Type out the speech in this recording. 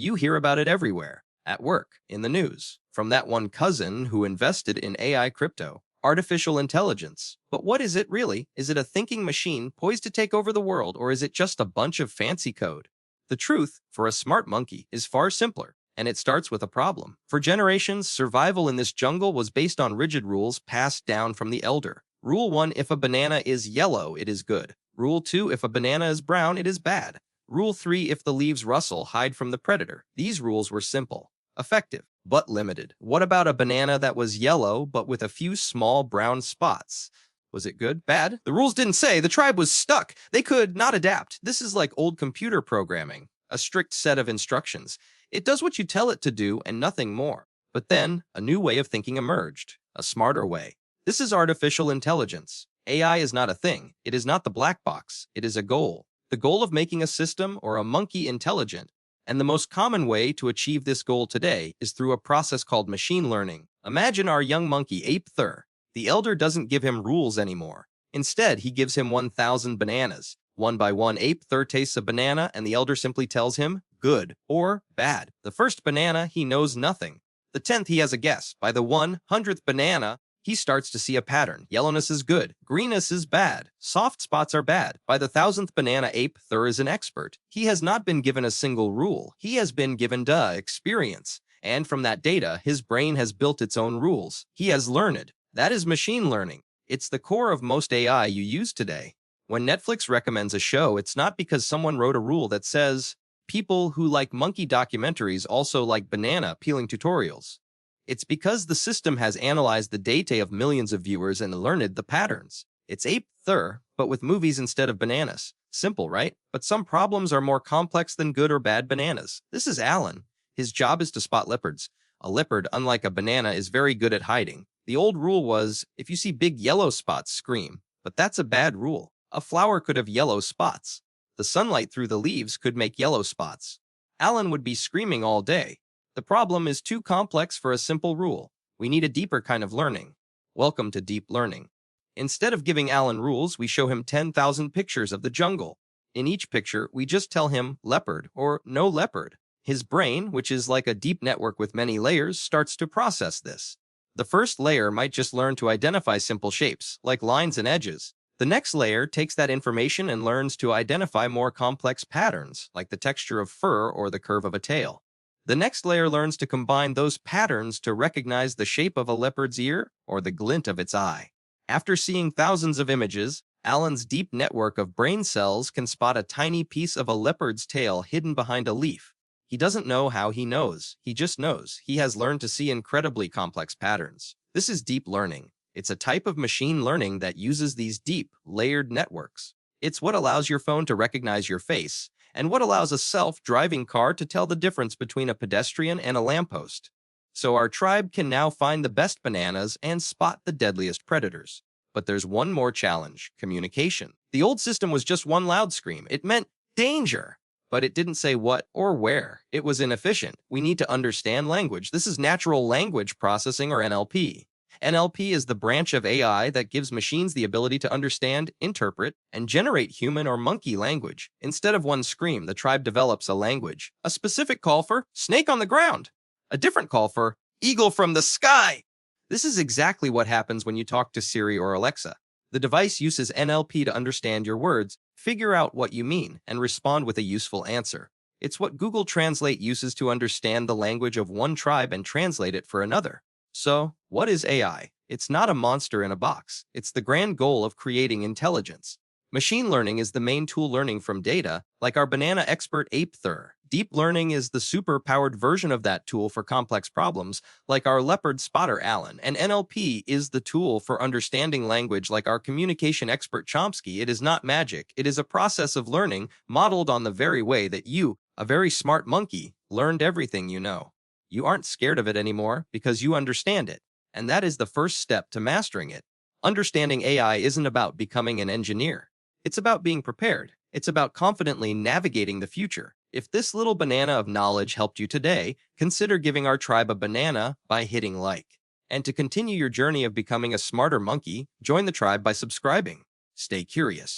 You hear about it everywhere, at work, in the news, from that one cousin who invested in AI crypto, artificial intelligence. But what is it really? Is it a thinking machine poised to take over the world, or is it just a bunch of fancy code? The truth, for a smart monkey, is far simpler, and it starts with a problem. For generations, survival in this jungle was based on rigid rules passed down from the elder. Rule 1, if a banana is yellow, it is good. Rule 2, if a banana is brown, it is bad. Rule 3, if the leaves rustle, hide from the predator. These rules were simple, effective, but limited. What about a banana that was yellow, but with a few small brown spots? Was it good? Bad? The rules didn't say. The tribe was stuck. They could not adapt. This is like old computer programming, a strict set of instructions. It does what you tell it to do and nothing more. But then, a new way of thinking emerged, a smarter way. This is artificial intelligence. AI is not a thing. It is not the black box. It is a goal. The goal of making a system or a monkey intelligent. And the most common way to achieve this goal today is through a process called machine learning. Imagine our young monkey, ape-ify. The elder doesn't give him rules anymore. Instead, he gives him 1,000 bananas. One by one, ape-ify tastes a banana, and the elder simply tells him, good or bad. The first banana, he knows nothing. The 10th, he has a guess. By the 100th banana, he starts to see a pattern. Yellowness is good. Greenness is bad. Soft spots are bad. By the 1,000th banana, ape-ify is an expert. He has not been given a single rule. He has been given experience. And from that data, his brain has built its own rules. He has learned. That is machine learning. It's the core of most AI you use today. When Netflix recommends a show, it's not because someone wrote a rule that says, people who like monkey documentaries also like banana peeling tutorials. It's because the system has analyzed the data of millions of viewers and learned the patterns. It's ape-ify, but with movies instead of bananas. Simple, right? But some problems are more complex than good or bad bananas. This is Alan. His job is to spot leopards. A leopard, unlike a banana, is very good at hiding. The old rule was, if you see big yellow spots, scream. But that's a bad rule. A flower could have yellow spots. The sunlight through the leaves could make yellow spots. Alan would be screaming all day. The problem is too complex for a simple rule. We need a deeper kind of learning. Welcome to deep learning. Instead of giving Alan rules, we show him 10,000 pictures of the jungle. In each picture, we just tell him leopard or no leopard. His brain, which is like a deep network with many layers, starts to process this. The first layer might just learn to identify simple shapes, like lines and edges. The next layer takes that information and learns to identify more complex patterns, like the texture of fur or the curve of a tail. The next layer learns to combine those patterns to recognize the shape of a leopard's ear or the glint of its eye. After seeing thousands of images, Alan's deep network of brain cells can spot a tiny piece of a leopard's tail hidden behind a leaf. He doesn't know how he knows. He just knows. He has learned to see incredibly complex patterns. This is deep learning. It's a type of machine learning that uses these deep, layered networks. It's what allows your phone to recognize your face, and what allows a self-driving car to tell the difference between a pedestrian and a lamppost. So our tribe can now find the best bananas and spot the deadliest predators. But there's one more challenge: communication. The old system was just one loud scream. It meant danger. But it didn't say what or where. It was inefficient. We need to understand language. This is natural language processing, or NLP. NLP is the branch of AI that gives machines the ability to understand, interpret, and generate human or monkey language. Instead of one scream, the tribe develops a language. A specific call for snake on the ground. A different call for eagle from the sky. This is exactly what happens when you talk to Siri or Alexa. The device uses NLP to understand your words, figure out what you mean, and respond with a useful answer. It's what Google Translate uses to understand the language of one tribe and translate it for another. So, what is AI? It's not a monster in a box. It's the grand goal of creating intelligence. Machine learning is the main tool learning from data, like our banana expert ape-ify. Deep learning is the super-powered version of that tool for complex problems, like our leopard spotter Alan. And NLP is the tool for understanding language, like our communication expert Chomsky. It is not magic. It is a process of learning modeled on the very way that you, a very smart monkey, learned everything you know. You aren't scared of it anymore because you understand it. And that is the first step to mastering it. Understanding AI isn't about becoming an engineer. It's about being prepared. It's about confidently navigating the future. If this little banana of knowledge helped you today, consider giving our tribe a banana by hitting like. And to continue your journey of becoming a smarter monkey, join the tribe by subscribing. Stay curious.